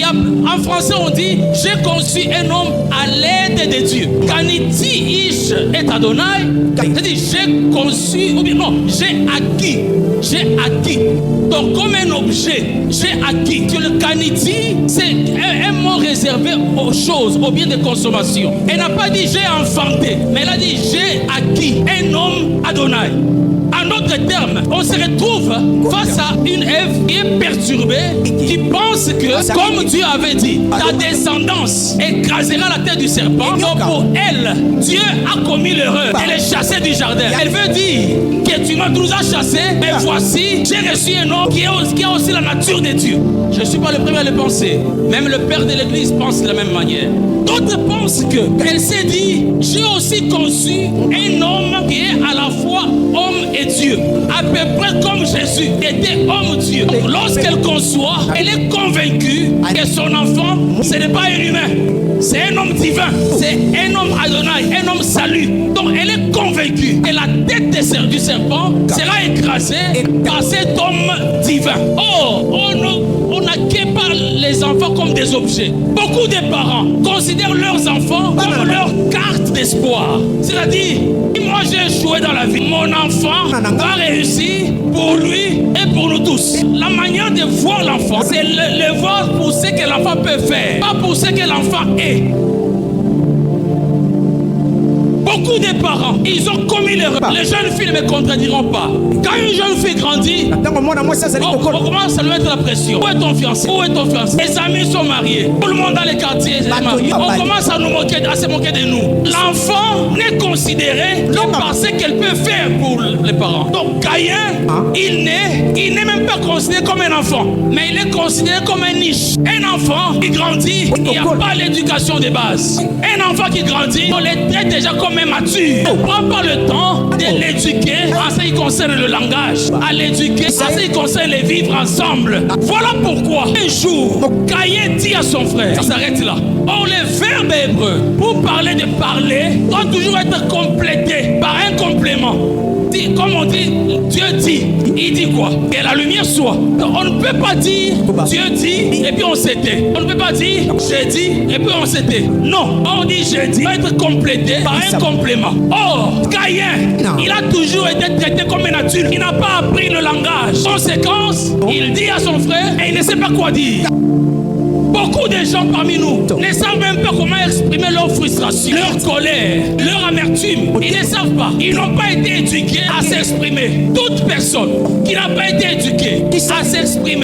En français, on dit j'ai conçu un homme à l'aide de Dieu. Kaniti ish et Adonai. C'est-à-dire j'ai conçu, ou bien non, j'ai acquis. J'ai acquis. Donc, comme un objet, j'ai acquis. Que le kaniti, c'est un mot réservé aux choses, aux biens de consommation. Elle n'a pas dit j'ai enfanté, mais elle a dit j'ai acquis un homme Adonai. En d'autres termes, on se retrouve face à une Ève qui est perturbée, qui pense que, comme Dieu avait dit, ta descendance écrasera la tête du serpent. Donc pour elle, Dieu a commis l'erreur de les chasser du jardin. Elle veut dire que tu nous as chassés, mais voici, j'ai reçu un homme qui a aussi la nature de Dieu. Je ne suis pas le premier à le penser. Même le père de l'église pense de la même manière. D'autres pensent qu'elle s'est dit, j'ai aussi conçu un homme qui est à la fois homme et Dieu, à peu près comme Jésus était homme-Dieu. Lorsqu'elle conçoit, elle est convaincue que son enfant, ce n'est pas un humain, c'est un homme divin, c'est un homme Adonai, un homme salut. Donc elle est convaincue que la tête du serpent sera écrasée par cet homme divin. Oh, on n'acquiert pas les enfants comme des objets. Beaucoup de parents considèrent leurs enfants comme leur carte d'espoir. C'est-à-dire, moi j'ai échoué dans la vie, mon enfant va réussir pour lui et pour nous tous. La manière de voir l'enfant, c'est le voir pour ce que l'enfant peut faire, pas pour ce que l'enfant est. Beaucoup de parents, ils ont commis l'erreur. Les jeunes filles ne me contrediront pas. Quand une jeune fille grandit, on commence à lui mettre la pression. Où est ton fiancé? Où est ton fiancé? Les amis sont mariés. Tout le monde dans les quartiers est marié. On commence à se moquer de nous. L'enfant n'est considéré que par ce qu'elle peut faire pour les parents. Donc Caïn, il n'est même pas considéré comme un enfant, mais il est considéré comme un niche. Un enfant qui grandit, il n'y a pas l'éducation de base. Un enfant qui grandit, on les traite déjà comme un mature. On ne prend pas le temps de l'éduquer en ce qui concerne le langage, à l'éduquer en ce qui concerne les vivre ensemble. Voilà pourquoi un jour, Caïn dit à son frère, ça s'arrête là. Or, les verbes hébreux, pour parler de parler, doivent toujours être complétés par un complément. Comme on dit, Dieu dit, il dit quoi? Que la lumière soit. Donc, on ne peut pas dire Dieu dit et puis on s'était. On ne peut pas dire j'ai dit et puis on s'était. Non, on dit j'ai dit doit être complété par un complément. Or, Caïn, il a toujours été traité comme une nature. Il n'a pas appris le langage. Conséquence, il dit à son frère et il ne sait pas quoi dire. Beaucoup de gens parmi nous ne savent même pas comment exprimer leur frustration, leur colère, leur amertume. Ils ne savent pas. Ils n'ont pas été éduqués à s'exprimer. Toute personne qui n'a pas été éduquée à s'exprimer